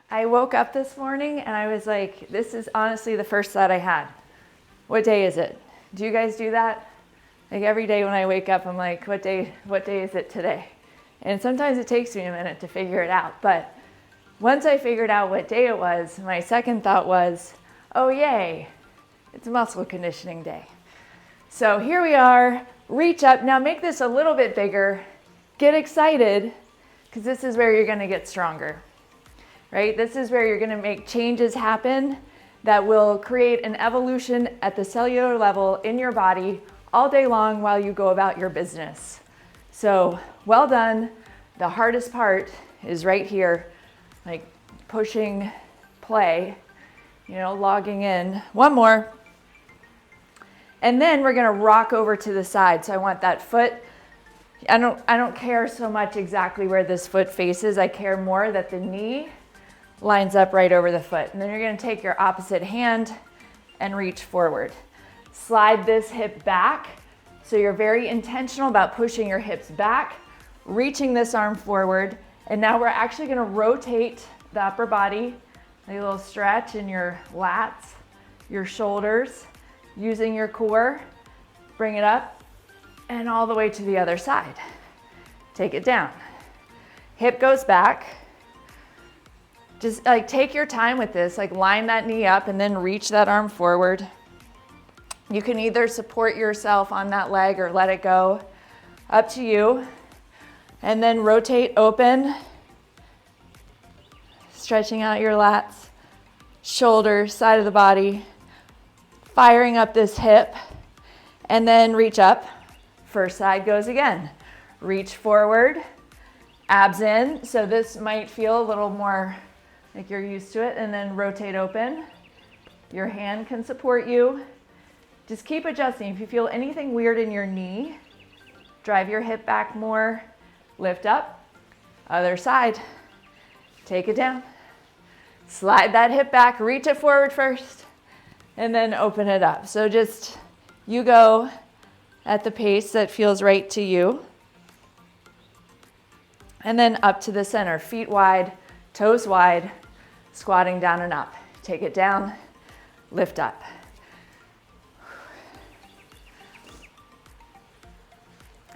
I woke up this morning and I was like, this is honestly the first thought I had. What day is it? Do you guys do that? Like every day when I wake up, I'm like, what day is it today? And sometimes it takes me a minute to figure it out. But once I figured out what day it was, my second thought was, oh yay, it's muscle conditioning day. So here we are, reach up. Now make this a little bit bigger. Get excited, because this is where you're gonna get stronger, right? This is where you're gonna make changes happen that will create an evolution at the cellular level in your body all day long while you go about your business. So well done. The hardest part is right here, like pushing play, logging in. One more. And then we're gonna rock over to the side. So I want that foot. I don't care so much exactly where this foot faces. I care more that the knee lines up right over the foot. And then you're gonna take your opposite hand and reach forward. Slide this hip back. So you're very intentional about pushing your hips back, reaching this arm forward. And now we're actually gonna rotate the upper body, a little stretch in your lats, your shoulders, using your core. Bring it up and all the way to the other side. Take it down. Hip goes back. Just like take your time with this, like line that knee up and then reach that arm forward. You can either support yourself on that leg or let it go, up to you. And then rotate open, stretching out your lats, shoulders, side of the body, firing up this hip, and then reach up. First side goes again. Reach forward, abs in. So this might feel a little more like you're used to it, and then rotate open. Your hand can support you. Just keep adjusting. If you feel anything weird in your knee, drive your hip back more, lift up, other side, take it down. Slide that hip back, reach it forward first, and then open it up. So just, you go at the pace that feels right to you. And then up to the center, feet wide, toes wide, squatting down and up. Take it down, lift up.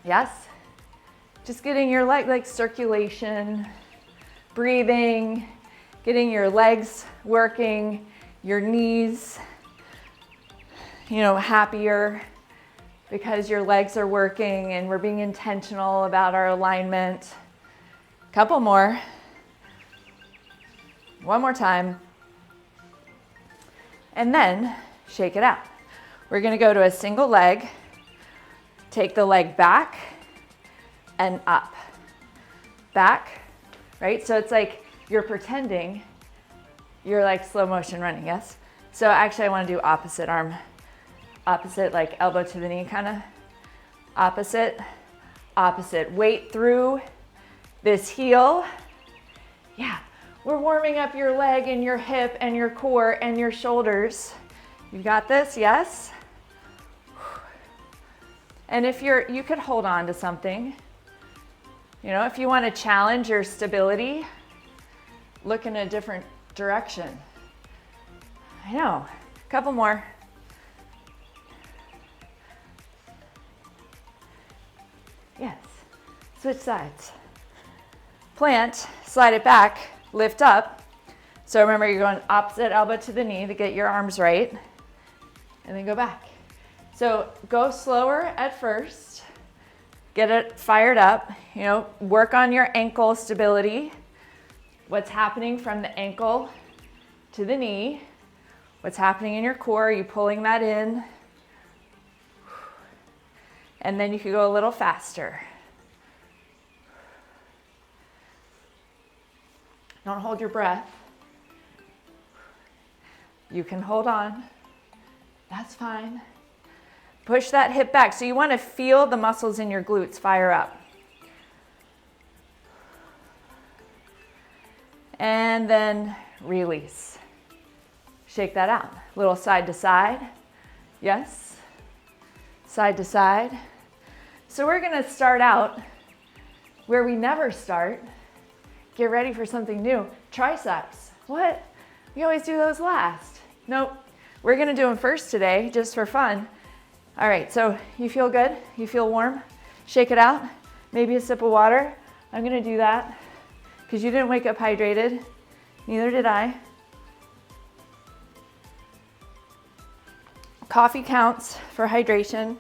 Yes? Just getting your like circulation, breathing, getting your legs working, your knees, happier because your legs are working and we're being intentional about our alignment. Couple more. One more time. And then shake it out. We're gonna go to a single leg. Take the leg back and up. Back, right? So it's like you're pretending you're like slow motion running, yes? So actually I wanna do opposite arm. Opposite, like elbow to the knee kind of. Opposite, opposite. Weight through this heel. Yeah, we're warming up your leg and your hip and your core and your shoulders. You got this, yes? And if you could hold on to something. If you want to challenge your stability, look in a different direction. I know, a couple more. Yes, switch sides. Plant, slide it back, lift up. So remember, you're going opposite elbow to the knee to get your arms right, and then go back. So go slower at first, get it fired up, work on your ankle stability. What's happening from the ankle to the knee? What's happening in your core? Are you pulling that in? And then you could go a little faster. Don't hold your breath. You can hold on. That's fine. Push that hip back. So you want to feel the muscles in your glutes fire up. And then release. Shake that out. Little side to side. Yes. Side to side. So we're going to start out where we never start. Get ready for something new. Triceps. What? We always do those last. Nope. We're gonna do them first today, just for fun. All right, so you feel good? You feel warm? Shake it out. Maybe a sip of water. I'm gonna do that because you didn't wake up hydrated. Neither did I. Coffee counts for hydration, in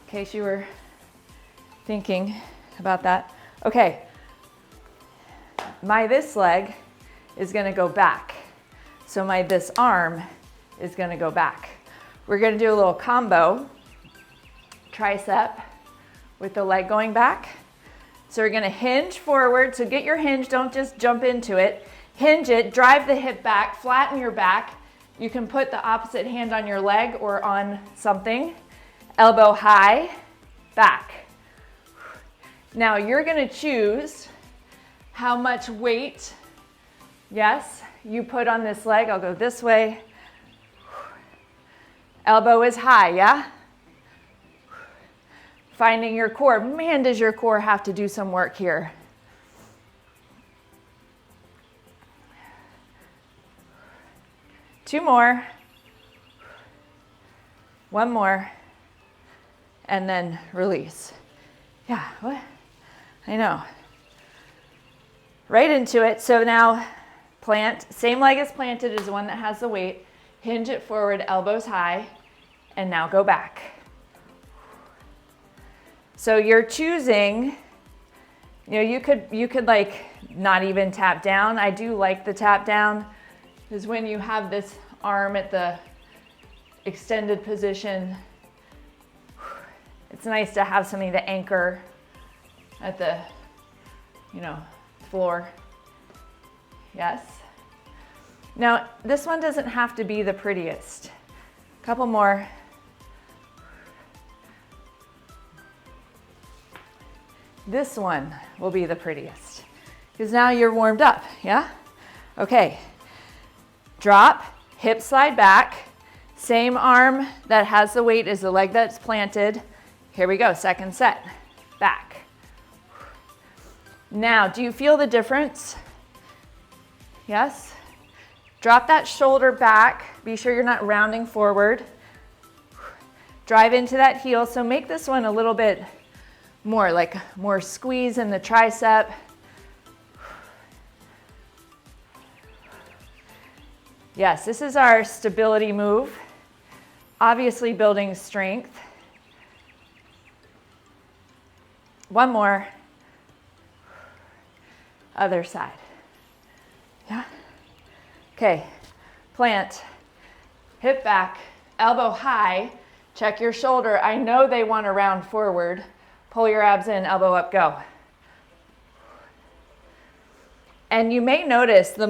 case you were thinking about that. Okay, my this leg is gonna go back. So my this arm is gonna go back. We're gonna do a little combo, tricep with the leg going back. So we're gonna hinge forward. So get your hinge, don't just jump into it. Hinge it, drive the hip back, flatten your back. You can put the opposite hand on your leg or on something. Elbow high, back. Now you're gonna choose how much weight, yes, you put on this leg. I'll go this way. Elbow is high, yeah? Finding your core. Man, does your core have to do some work here. Two more. One more. And then release. Yeah, what? I know. Right into it. So now plant, same leg as planted is the one that has the weight. Hinge it forward, elbows high, and now go back. So you're choosing, you could like not even tap down. I do like the tap down, is when you have this arm at the extended position. It's nice to have something to anchor at the, floor. Yes. Now, this one doesn't have to be the prettiest. A couple more. This one will be the prettiest because now you're warmed up, yeah? Okay. Drop, hip slide back. Same arm that has the weight as the leg that's planted. Here we go, second set. Back. Now, do you feel the difference? Yes? Drop that shoulder back. Be sure you're not rounding forward. Drive into that heel. So make this one a little bit more, like more squeeze in the tricep. Yes, this is our stability move. Obviously building strength. One more. Other side. Yeah? Okay, plant, hip back, elbow high, check your shoulder. I know they want to round forward. Pull your abs in, elbow up, go. And you may notice the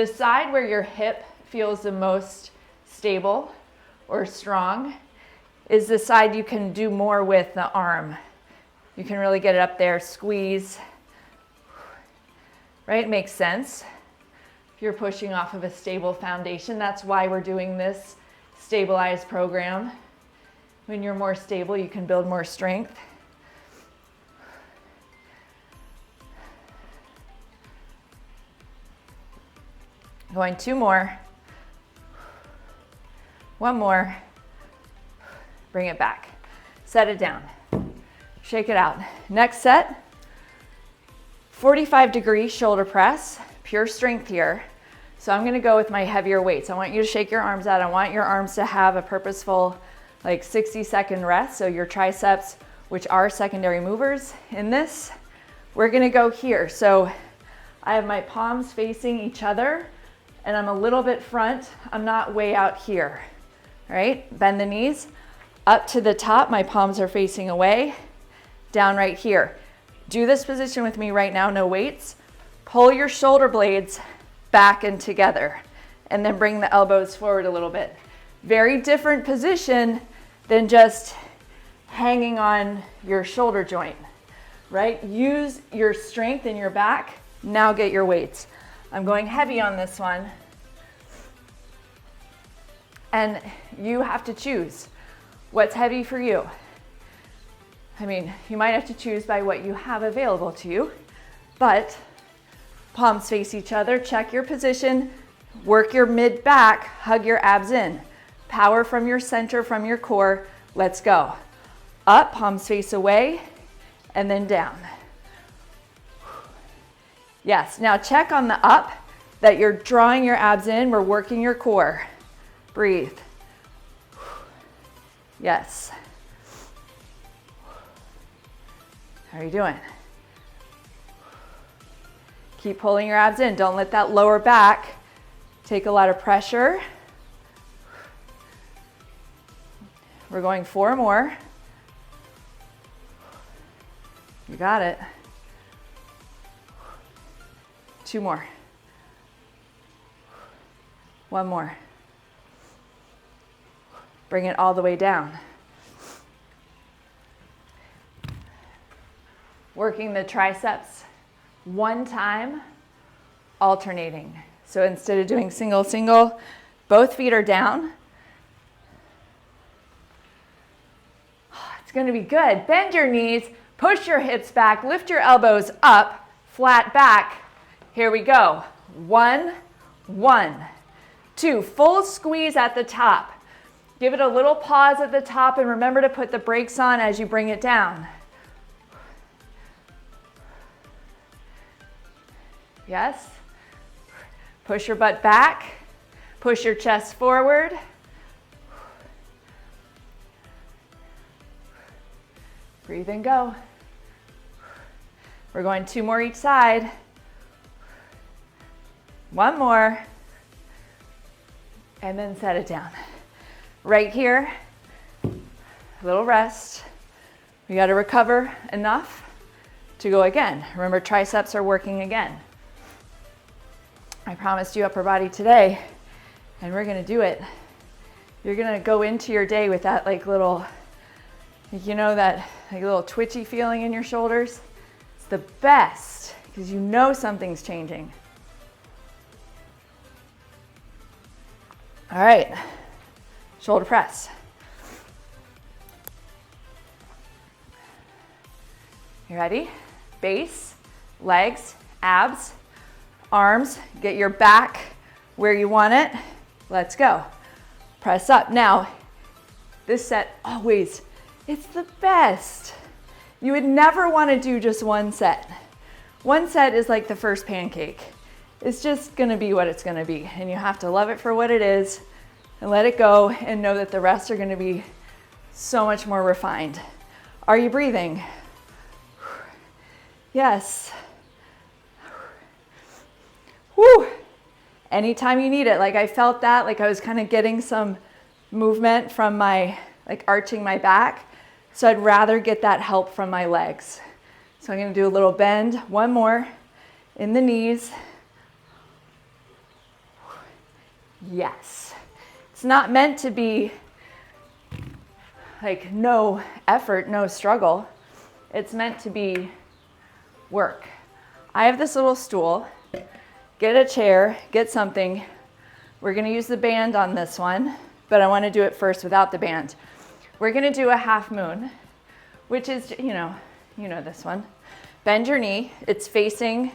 side where your hip feels the most stable or strong is the side you can do more with the arm. You can really get it up there, squeeze. Right, it makes sense. If you're pushing off of a stable foundation, that's why we're doing this stabilized program. When you're more stable, you can build more strength. Going two more. One more. Bring it back. Set it down. Shake it out. Next set, 45-degree shoulder press, pure strength here. So I'm gonna go with my heavier weights. I want you to shake your arms out. I want your arms to have a purposeful, like 60-second rest. So your triceps, which are secondary movers in this, we're gonna go here. So I have my palms facing each other and I'm a little bit front. I'm not way out here, all right? Bend the knees. Up to the top, my palms are facing away. Down right here. Do this position with me right now, no weights. Pull your shoulder blades back and together, and then bring the elbows forward a little bit. Very different position than just hanging on your shoulder joint, right? Use your strength in your back. Now get your weights. I'm going heavy on this one. And you have to choose what's heavy for you. I mean, you might have to choose by what you have available to you, but Palms face each other, check your position, work your mid back, hug your abs in. Power from your center, from your core. Let's go. Up, palms face away, and then down. Yes, now check on the up that you're drawing your abs in, we're working your core. Breathe. Yes. How are you doing? Keep pulling your abs in. Don't let that lower back take a lot of pressure. We're going 4 more. You got it. 2 more. 1 more. Bring it all the way down. Working the triceps 1 time, alternating. So instead of doing single, single, both feet are down. It's going to be good. Bend your knees, push your hips back, lift your elbows up, flat back. Here we go. 1, 1, 2. Full squeeze at the top. Give it a little pause at the top and remember to put the brakes on as you bring it down. Yes. Push your butt back. Push your chest forward. Breathe and go. We're going 2 more each side. 1 more. And then set it down. Right here, a little rest. We got to recover enough to go again. Remember, triceps are working again. I promised you upper body today, and we're going to do it. You're going to go into your day with that little, that little twitchy feeling in your shoulders. It's the best because you know something's changing. All right, shoulder press. You ready? Base, legs, abs, arms. Get your back where you want it. Let's go. Press up. Now, this set always, it's the best. You would never want to do just 1 set. 1 set is like the first pancake. It's just going to be what it's going to be. And you have to love it for what it is and let it go and know that the rest are going to be so much more refined. Are you breathing? Yes. Woo. Anytime you need it. I felt that, I was kind of getting some movement from my, arching my back. So I'd rather get that help from my legs. So I'm going to do a little bend. 1 more in the knees. Yes. It's not meant to be no effort, no struggle. It's meant to be work. I have this little stool. Get a chair, get something. We're going to use the band on this one, but I want to do it first without the band. We're going to do a half moon, which is, you know this one. Bend your knee. It's facing,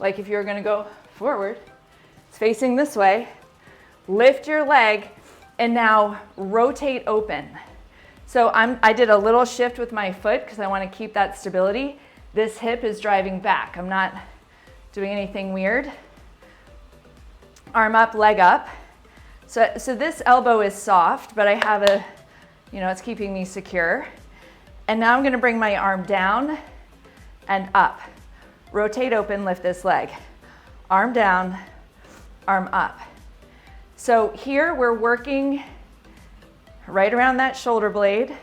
if you were going to go forward, it's facing this way. Lift your leg and now rotate open. So I did a little shift with my foot because I want to keep that stability. This hip is driving back. I'm not doing anything weird. Arm up, leg up. So this elbow is soft, but I have it's keeping me secure. And now I'm going to bring my arm down and up. Rotate open, lift this leg. Arm down, arm up. So here we're working right around that shoulder blade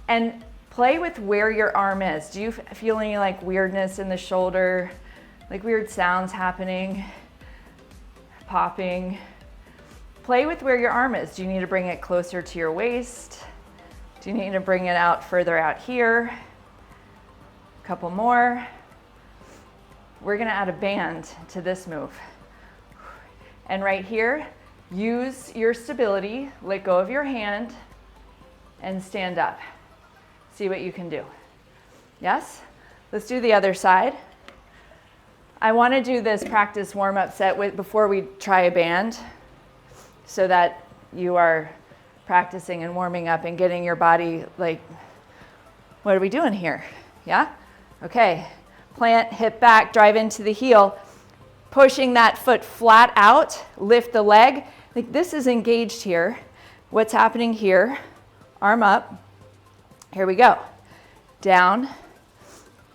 and play with where your arm is. Do you feel any weirdness in the shoulder? Weird sounds happening, popping. Play with where your arm is. Do you need to bring it closer to your waist? Do you need to bring it out further out here? A couple more. We're gonna add a band to this move. And right here, use your stability, let go of your hand, and stand up. See what you can do. Yes? Let's do the other side. I want to do this practice warm-up set before we try a band so that you are practicing and warming up and getting your body like, what are we doing here? Yeah? Okay. Plant, hip back, drive into the heel, pushing that foot flat out, lift the leg. Like this is engaged here. What's happening here? Arm up. Here we go. Down,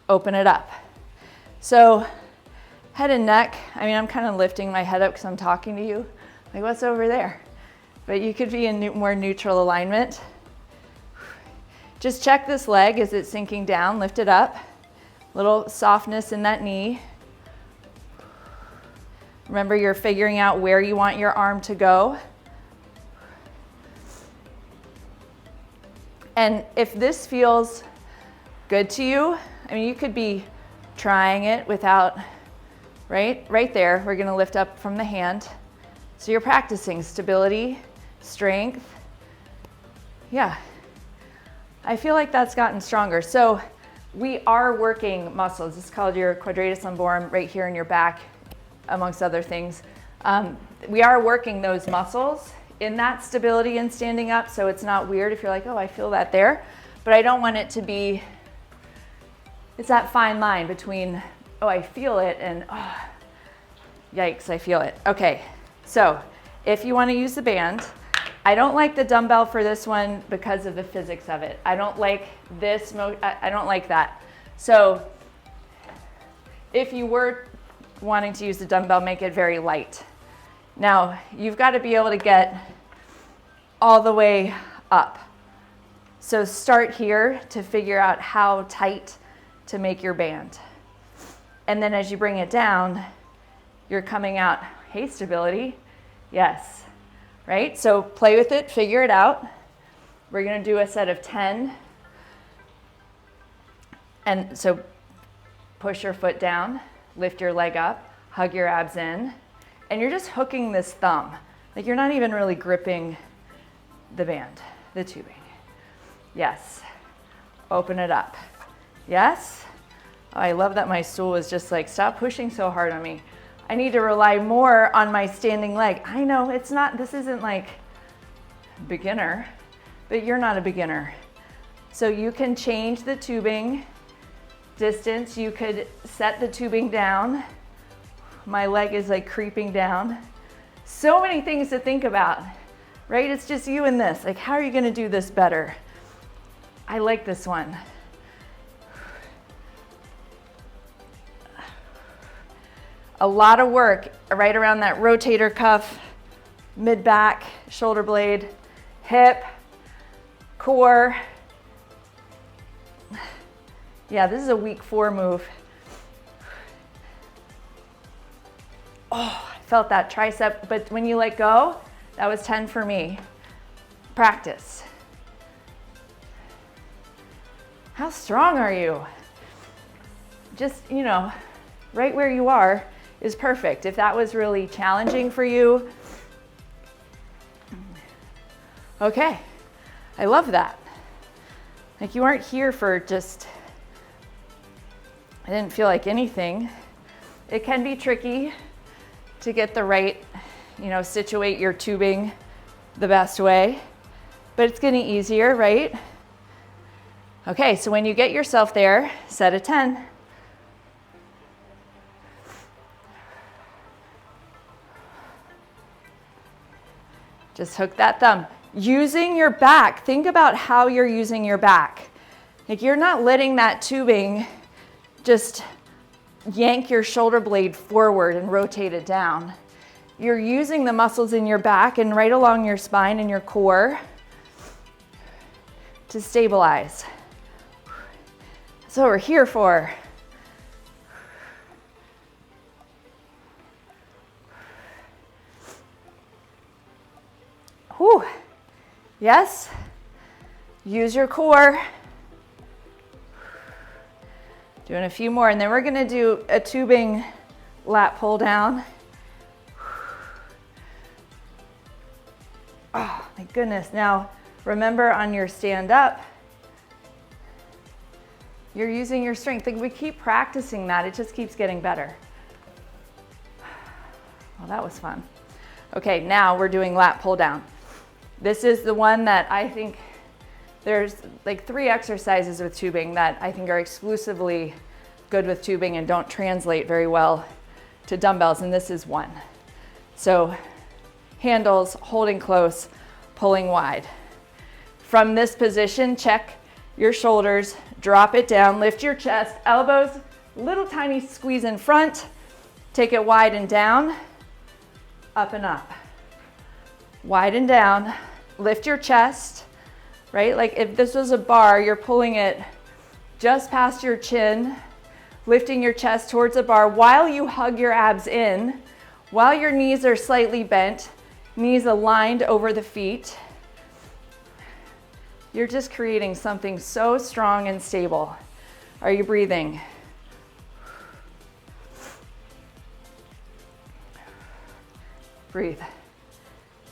open it up. So head and neck, I mean, I'm kind of lifting my head up because I'm talking to you. Like, what's over there? But you could be in more neutral alignment. Just check this leg. Is it sinking down? Lift it up. Little softness in that knee. Remember, you're figuring out where you want your arm to go. And if this feels good to you, I mean, you could be trying it without, right there, we're gonna lift up from the hand. So you're practicing stability, strength. Yeah, I feel like that's gotten stronger. So we are working muscles. It's called your quadratus lumborum right here in your back, amongst other things. We are working those muscles in that stability and standing up, so it's not weird if you're like, oh, I feel that there. But I don't want it to be, it's that fine line between, oh, I feel it, and oh, yikes, I feel it. Okay, so if you want to use the band, I don't like the dumbbell for this one because of the physics of it. I don't like this, I don't like that. So if you were wanting to use the dumbbell, make it very light. Now, you've got to be able to get all the way up. So start here to figure out how tight to make your band. And then as you bring it down, you're coming out, hey, stability, yes, right? So play with it, figure it out. We're gonna do a set of 10. And so push your foot down, lift your leg up, hug your abs in, and you're just hooking this thumb. Like you're not even really gripping the band, the tubing. Yes, open it up. Yes, oh, I love that my stool is just like, stop pushing so hard on me. I need to rely more on my standing leg. I know it's not, this isn't like beginner, but you're not a beginner. So you can change the tubing distance. You could set the tubing down. My leg is like creeping down. So many things to think about, right? It's just you and this. Like, how are you gonna do this better? I like this one. A lot of work right around that rotator cuff, mid-back, shoulder blade, hip, core. Yeah, this is a week 4 move. Oh, I felt that tricep, but when you let go, that was 10 for me. Practice. How strong are you? Just, you know, right where you are is perfect. If that was really challenging for you, okay, I love that. Like you aren't here for just, I didn't feel like anything. It can be tricky to get the right, you know, situate your tubing the best way, but it's getting easier, right? Okay, so when you get yourself there, set a 10. Just hook that thumb. Using your back, think about how you're using your back. Like you're not letting that tubing just yank your shoulder blade forward and rotate it down. You're using the muscles in your back and right along your spine and your core to stabilize. That's what we're here for. Whew. Yes. Use your core. Doing a few more, and then we're gonna do a tubing lat pull down. Oh my goodness. Now, remember on your stand up, you're using your strength. Like we keep practicing that, it just keeps getting better. Well, that was fun. Okay, now we're doing lat pull down. This is the one that I think there's like 3 exercises with tubing that I think are exclusively good with tubing and don't translate very well to dumbbells, and this is one. So handles, holding close, pulling wide. From this position, check your shoulders, drop it down, lift your chest, elbows, little tiny squeeze in front, take it wide and down, up and up. Wide and down, lift your chest, right? Like if this was a bar, you're pulling it just past your chin, lifting your chest towards the bar while you hug your abs in, while your knees are slightly bent, knees aligned over the feet. You're just creating something so strong and stable. Are you breathing? Breathe.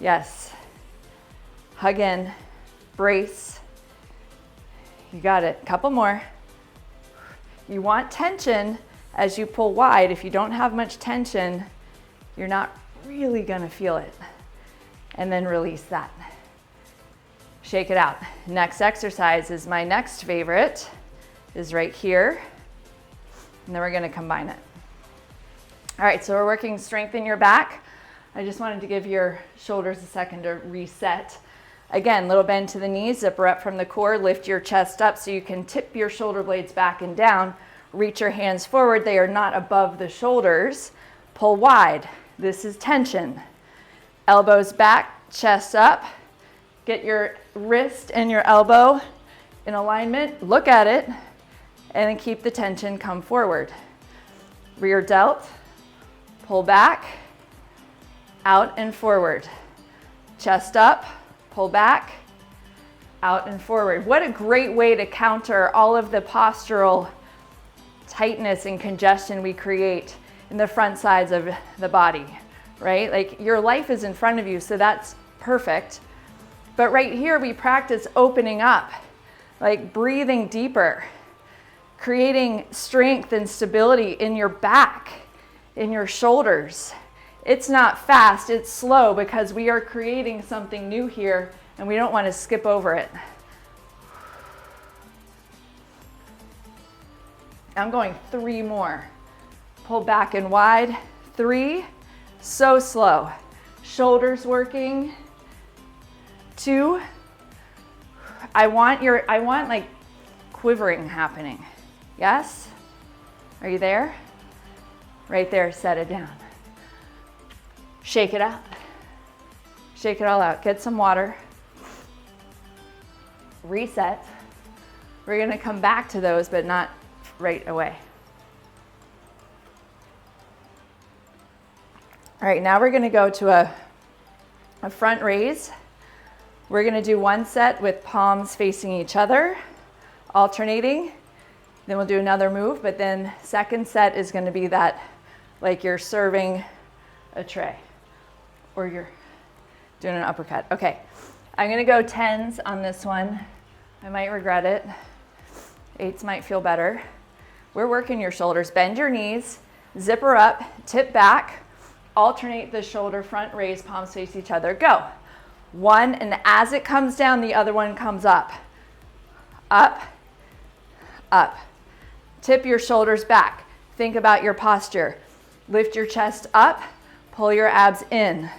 Yes. Hug in, brace. You got it. Couple more. You want tension as you pull wide. If you don't have much tension, you're not really gonna feel it. And then release that. Shake it out. Next exercise is my next favorite, is right here. And then we're gonna combine it. All right, so we're working strength in your back. I just wanted to give your shoulders a second to reset. Again, little bend to the knees, zipper up from the core, lift your chest up so you can tip your shoulder blades back and down. Reach your hands forward, they are not above the shoulders. Pull wide, this is tension. Elbows back, chest up. Get your wrist and your elbow in alignment, look at it, and then keep the tension, come forward. Rear delt, pull back, out and forward. Chest up, pull back, out and forward. What a great way to counter all of the postural tightness and congestion we create in the front sides of the body, right? Like your life is in front of you, so that's perfect. But right here, we practice opening up, like breathing deeper, creating strength and stability in your back, in your shoulders. It's not fast, it's slow because we are creating something new here and we don't want to skip over it. I'm going 3 more. Pull back and wide, 3, so slow. Shoulders working. 2, I want like quivering happening. Yes? Are you there? Right there, set it down. Shake it out. Shake it all out. Get some water. Reset. We're gonna come back to those, but not right away. All right, now we're gonna go to a front raise. We're gonna do 1 set with palms facing each other, alternating. Then we'll do another move, but then second set is gonna be that, like you're serving a tray or you're doing an uppercut. Okay, I'm gonna go 10s on this one. I might regret it. 8s might feel better. We're working your shoulders. Bend your knees, zipper up, tip back, alternate the shoulder front raise, palms face each other. Go. 1, and as it comes down, the other one comes up. Up, up. Tip your shoulders back. Think about your posture. Lift your chest up, pull your abs in.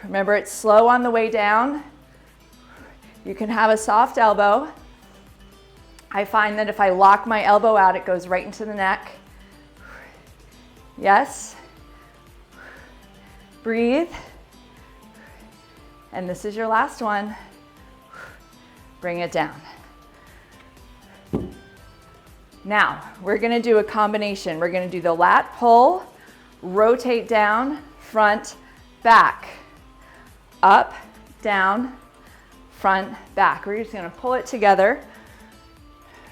Remember, it's slow on the way down. You can have a soft elbow. I find that if I lock my elbow out, it goes right into the neck. Yes. Breathe. And this is your last one. Bring it down. Now, we're gonna do a combination. We're gonna do the lat pull, rotate down, front, back. Up, down, front, back. We're just gonna pull it together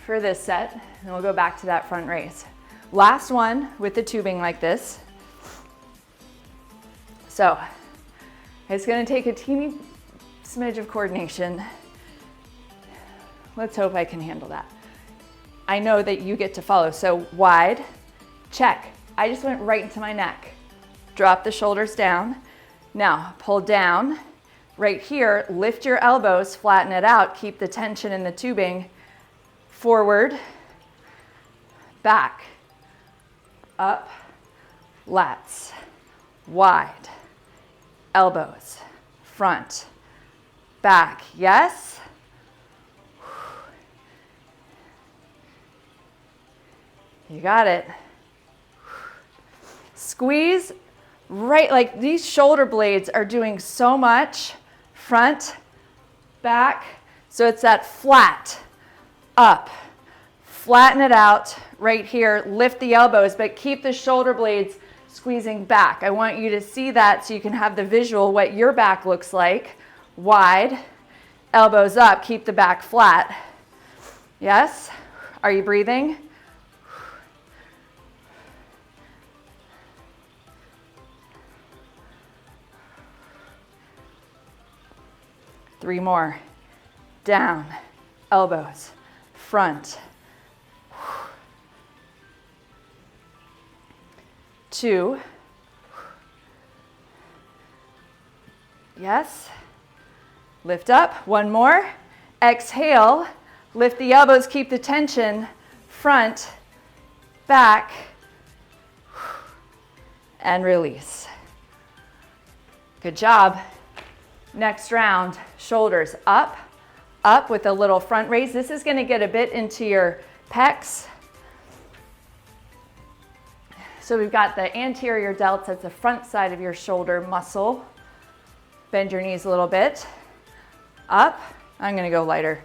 for this set, and we'll go back to that front raise. Last one with the tubing like this. So, it's gonna take a teeny smidge of coordination. Let's hope I can handle that. I know that you get to follow. So wide, check. I just went right into my neck. Drop the shoulders down. Now pull down. Right here, lift your elbows, flatten it out, keep the tension in the tubing. Forward, back, up, lats, wide, elbows, front, back, yes? You got it. Squeeze right, like these shoulder blades are doing so much. Front, back, so it's that flat, up, flatten it out right here, lift the elbows, but keep the shoulder blades squeezing back. I want you to see that so you can have the visual what your back looks like. Wide, elbows up, keep the back flat. Yes? Are you breathing? Three more. Down, elbows, front. 2. Yes. Lift up. One more. Exhale. Lift the elbows, keep the tension. Front, back, and release. Good job. Next round, shoulders up, up with a little front raise. This is going to get a bit into your pecs. So we've got the anterior delts, that's the front side of your shoulder muscle. Bend your knees a little bit. Up. I'm going to go lighter.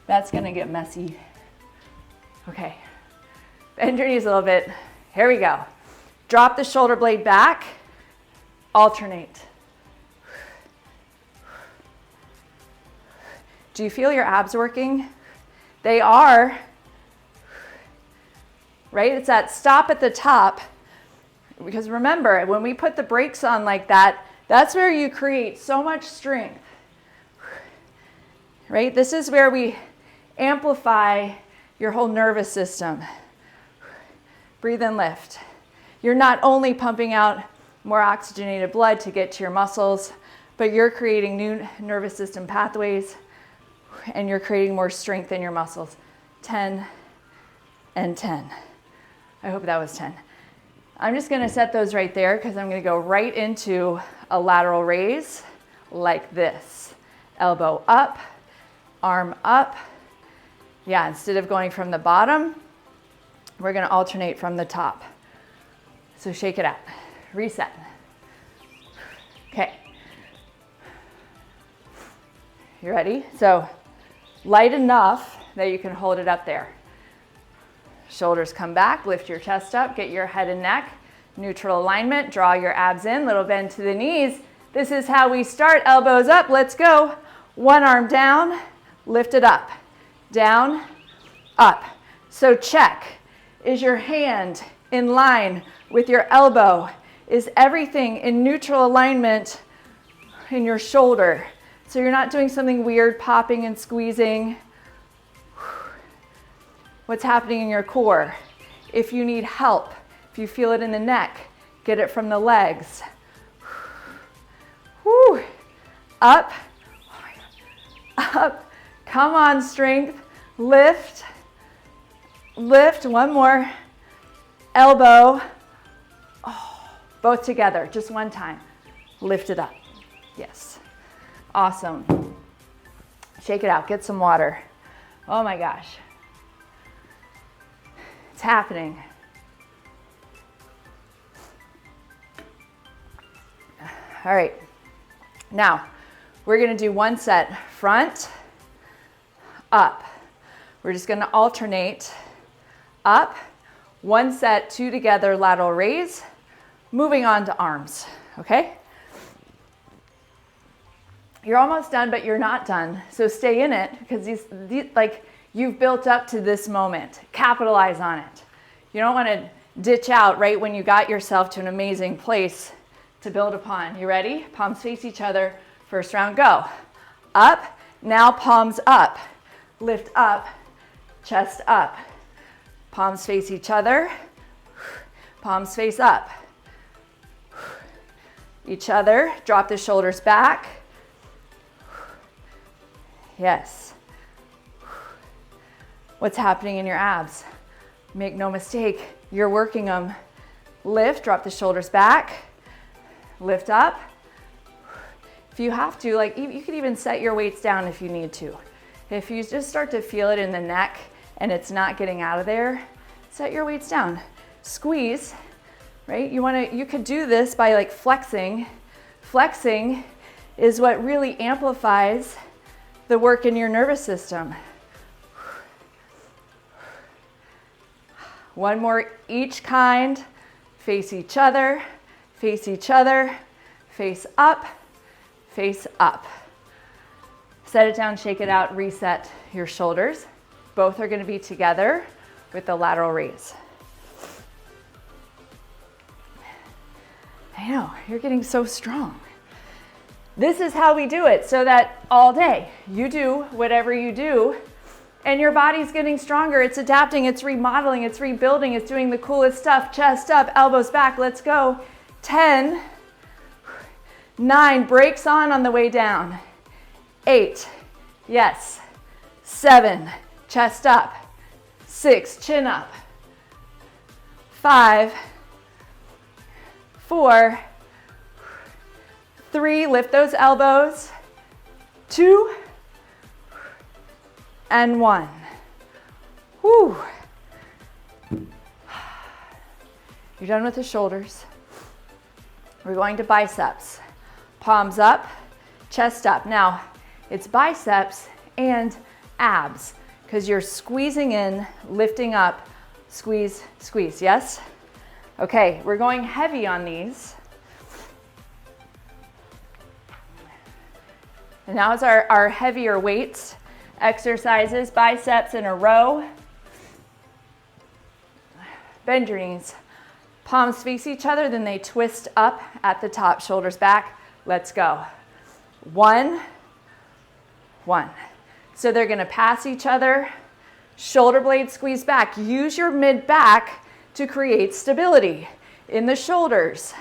That's going to get messy. Okay. Bend your knees a little bit. Here we go. Drop the shoulder blade back. Alternate. Do you feel your abs working? They are. Right? It's that stop at the top. Because remember, when we put the brakes on like that, that's where you create so much strength. Right? This is where we amplify your whole nervous system. Breathe and lift. You're not only pumping out more oxygenated blood to get to your muscles, but you're creating new nervous system pathways and you're creating more strength in your muscles. 10 and 10. I hope that was 10. I'm just going to set those right there because I'm going to go right into a lateral raise like this. Elbow up, arm up. Yeah, instead of going from the bottom, we're going to alternate from the top. So shake it out. Reset. Okay. You ready? So light enough that you can hold it up there. Shoulders come back, lift your chest up, get your head and neck, neutral alignment, draw your abs in, little bend to the knees. This is how we start. Elbows up, let's go. One arm down, lift it up, down, up. So check. Is your hand in line with your elbow? Is everything in neutral alignment in your shoulder? So you're not doing something weird, popping and squeezing. What's happening in your core? If you need help, if you feel it in the neck, get it from the legs. Whew. Up, up, come on, strength, lift, lift, one more, elbow, both together, just one time, lift it up, yes, awesome, shake it out, get some water, oh my gosh, it's happening. All right, now we're gonna do one set, front, up. We're just gonna alternate up, one set, two together, lateral raise, moving on to arms, okay? You're almost done, but you're not done. So stay in it because these like you've built up to this moment. Capitalize on it. You don't wanna ditch out right when you got yourself to an amazing place to build upon. You ready? Palms face each other. First round, go. Up, now palms up. Lift up, chest up. Palms face each other. Palms face up. Each other, drop the shoulders back. Yes. What's happening in your abs? Make no mistake, you're working them. Lift, drop the shoulders back. Lift up. If you have to, like you could even set your weights down if you need to. If you just start to feel it in the neck and it's not getting out of there, set your weights down. Squeeze, right? You could do this by like flexing. Flexing is what really amplifies the work in your nervous system. One more each kind. Face each other, face each other, face up, face up. Set it down, shake it out, reset your shoulders. Both are going to be together with the lateral raise. I know, you're getting so strong. This is how we do it so that all day you do whatever you do and your body's getting stronger. It's adapting, it's remodeling, it's rebuilding, it's doing the coolest stuff. Chest up, elbows back, let's go. 10, 9, brakes on the way down. 8, yes. 7, chest up. 6, chin up. 5, 4, 3, lift those elbows. 2, and 1. Whew. You're done with the shoulders. We're going to biceps. Palms up, chest up. Now, it's biceps and abs because you're squeezing in, lifting up, squeeze, squeeze, yes? Okay, we're going heavy on these. And now it's our heavier weights. Exercises, biceps in a row. Bend your knees. Palms face each other, then they twist up at the top, shoulders back. Let's go. 1, 1. So they're gonna pass each other. Shoulder blades squeeze back. Use your mid back to create stability in the shoulders,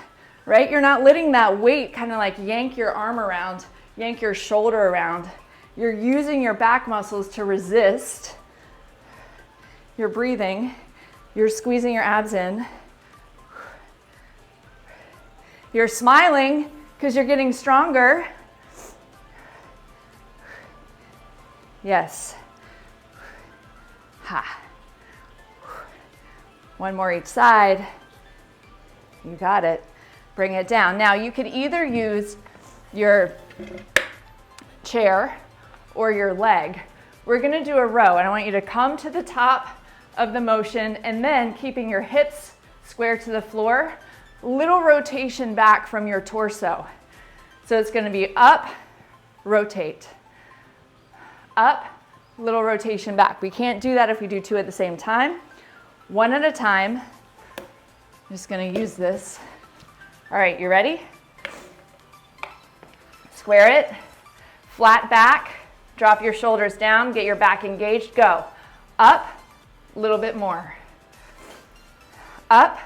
right? You're not letting that weight kind of like yank your arm around, yank your shoulder around. You're using your back muscles to resist. You're breathing. You're squeezing your abs in. You're smiling because you're getting stronger. Yes. Ha. One more each side. You got it. Bring it down. Now you could either use your chair or your leg. We're gonna do a row, and I want you to come to the top of the motion and then keeping your hips square to the floor, little rotation back from your torso. So it's gonna be up, rotate. Up, little rotation back. We can't do that if we do two at the same time. One at a time. I'm just gonna use this. All right, you ready? Square it, flat back. Drop your shoulders down, get your back engaged, go. Up, a little bit more. Up,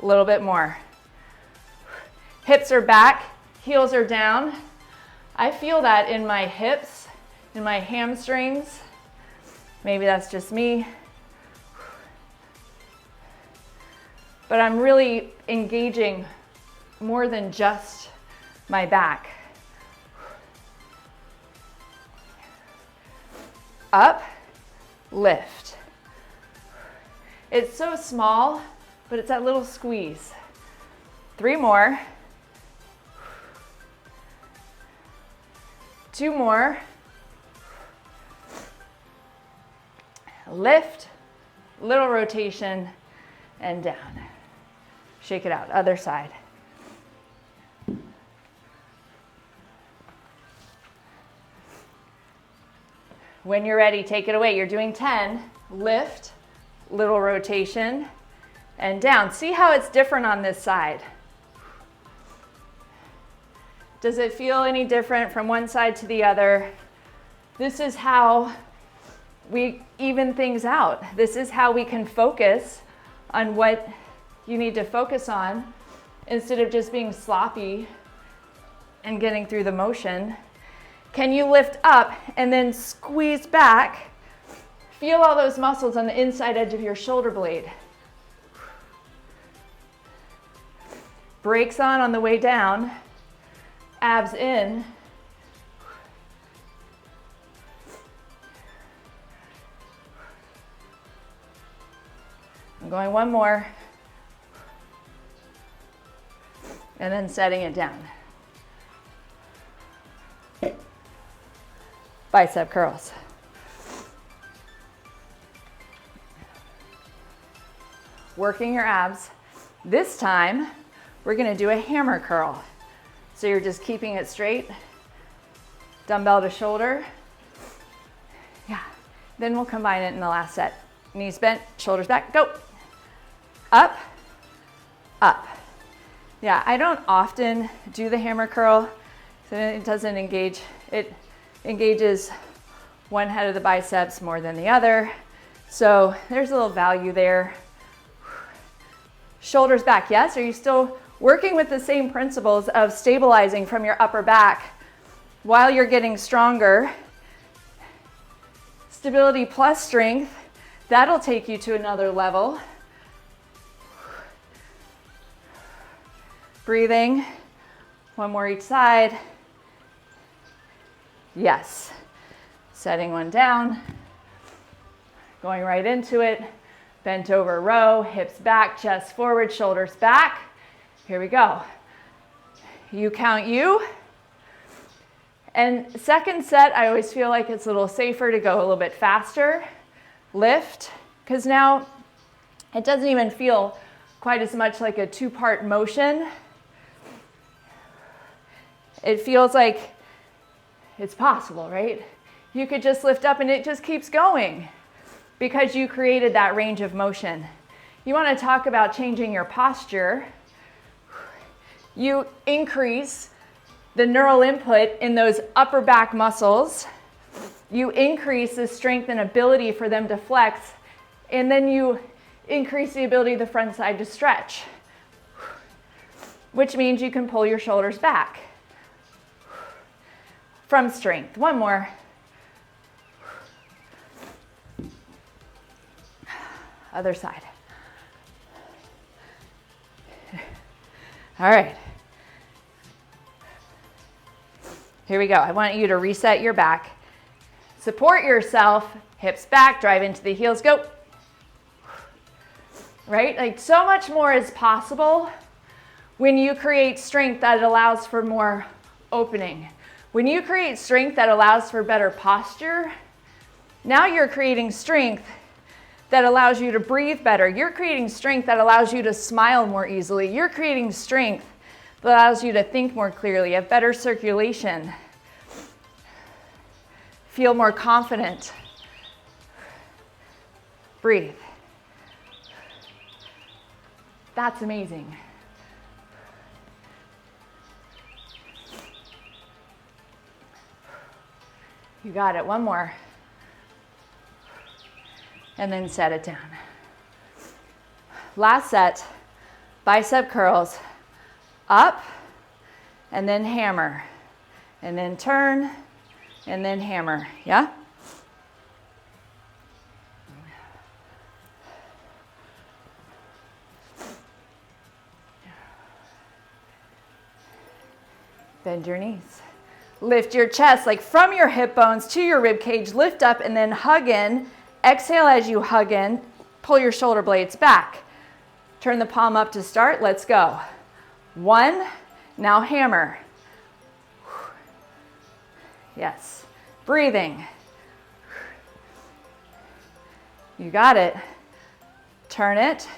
a little bit more. Hips are back, heels are down. I feel that in my hips, in my hamstrings. Maybe that's just me. But I'm really engaging more than just my back. Up, lift. It's so small, but it's that little squeeze. 3 more. 2 more. Lift, little rotation, and down. Shake it out, other side. When you're ready, take it away. You're doing 10, lift, little rotation, and down. See how it's different on this side. Does it feel any different from one side to the other? This is how we even things out. This is how we can focus on what you need to focus on instead of just being sloppy and getting through the motion. Can you lift up and then squeeze back? Feel all those muscles on the inside edge of your shoulder blade. Brakes on the way down, abs in. I'm going one more. And then setting it down. Bicep curls. Working your abs. This time, we're gonna do a hammer curl. So you're just keeping it straight, dumbbell to shoulder. Yeah, then we'll combine it in the last set. Knees bent, shoulders back, go. Up, up. Yeah, I don't often do the hammer curl, so it doesn't engage. It engages one head of the biceps more than the other. So there's a little value there. Shoulders back, yes? Are you still working with the same principles of stabilizing from your upper back while you're getting stronger? Stability plus strength, that'll take you to another level. Breathing, one more each side. Yes. Setting one down, going right into it. Bent over row, hips back, chest forward, shoulders back. Here we go. You count you. And second set, I always feel like it's a little safer to go a little bit faster. Lift, because now it doesn't even feel quite as much like a two-part motion. It feels like it's possible, right? You could just lift up and it just keeps going because you created that range of motion. You want to talk about changing your posture. You increase the neural input in those upper back muscles. You increase the strength and ability for them to flex, and then you increase the ability of the front side to stretch, which means you can pull your shoulders back from strength. One more. Other side. All right. Here we go. I want you to reset your back. Support yourself, hips back, drive into the heels, go. Right? Like so much more is possible when you create strength that allows for more opening. When you create strength that allows for better posture, now you're creating strength that allows you to breathe better. You're creating strength that allows you to smile more easily. You're creating strength that allows you to think more clearly, have better circulation, feel more confident. Breathe. That's amazing. You got it. One more. And then set it down. Last set, bicep curls. Up, and then hammer. And then turn, and then hammer. Yeah? Bend your knees. Lift your chest, like from your hip bones to your rib cage. Lift up and then hug in. Exhale as you hug in. Pull your shoulder blades back. Turn the palm up to start. Let's go. One. Now hammer. Yes. Breathing. You got it. Turn it.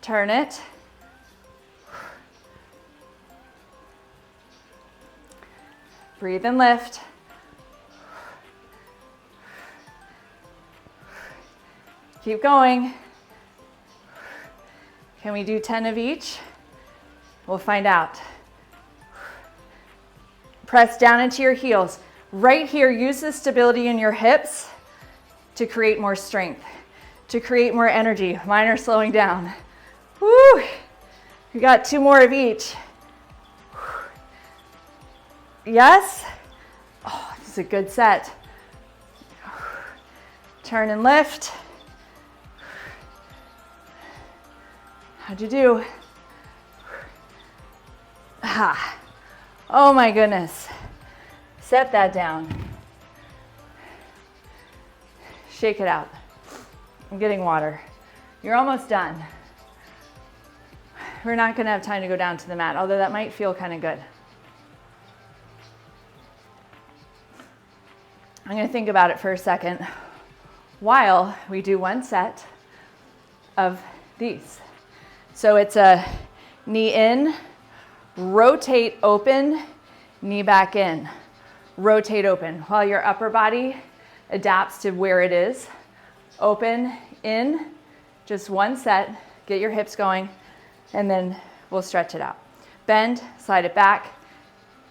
Turn it. Breathe and lift. Keep going. Can we do 10 of each? We'll find out. Press down into your heels. Right here, use the stability in your hips to create more strength, to create more energy. Mine are slowing down. Woo! We got 2 more of each. Yes? Oh, this is a good set. Turn and lift. How'd you do? Ah. Oh my goodness. Set that down. Shake it out. I'm getting water. You're almost done. We're not going to have time to go down to the mat, although that might feel kind of good. I'm going to think about it for a second while we do 1 set of these. So it's a knee in, rotate open, knee back in, rotate open, while your upper body adapts to where it is. Open, in, just 1 set, get your hips going, and then we'll stretch it out. Bend, slide it back,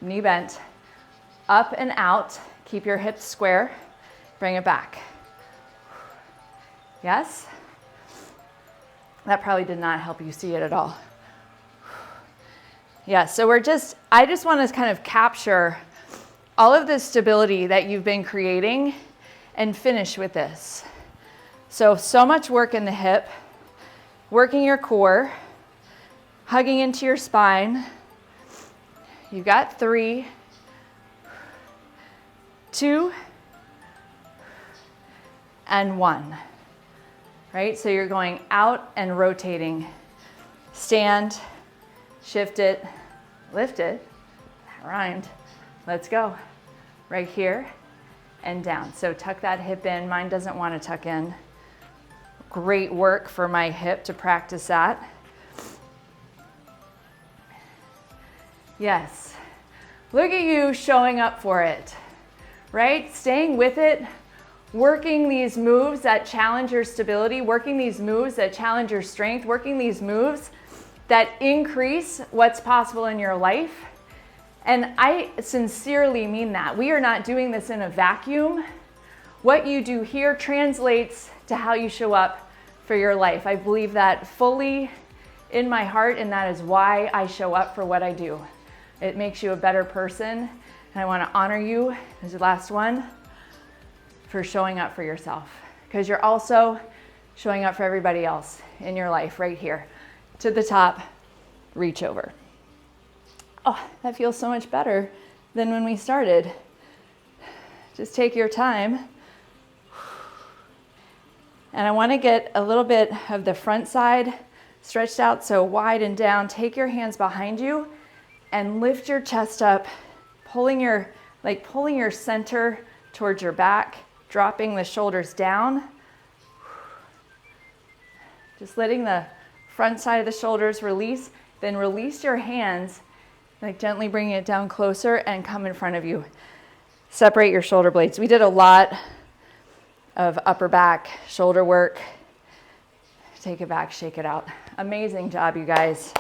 knee bent, up and out, keep your hips square, bring it back. Yes? That probably did not help you see it at all. Yeah, so I just want to kind of capture all of the stability that you've been creating and finish with this. So much work in the hip, working your core, hugging into your spine. You've got 3, 2, and 1. Right? So you're going out and rotating. Stand, shift it, lift it. That rhymed. Let's go. Right here and down. So tuck that hip in. Mine doesn't want to tuck in. Great work for my hip to practice that. Yes. Look at you showing up for it, right? Staying with it. Working these moves that challenge your stability, working these moves that challenge your strength, working these moves that increase what's possible in your life. And I sincerely mean that. We are not doing this in a vacuum. What you do here translates to how you show up for your life. I believe that fully in my heart, and that is why I show up for what I do. It makes you a better person, and I want to honor you, as the last one, for showing up for yourself, because you're also showing up for everybody else in your life right here. To the top, reach over. Oh, that feels so much better than when we started. Just take your time. And I want to get a little bit of the front side stretched out, so wide and down. Take your hands behind you and lift your chest up, pulling your center towards your back, dropping the shoulders down. Just letting the front side of the shoulders release, then release your hands, like gently bringing it down closer and come in front of you. Separate your shoulder blades. We did a lot of upper back, shoulder work. Take it back, shake it out. Amazing job, you guys.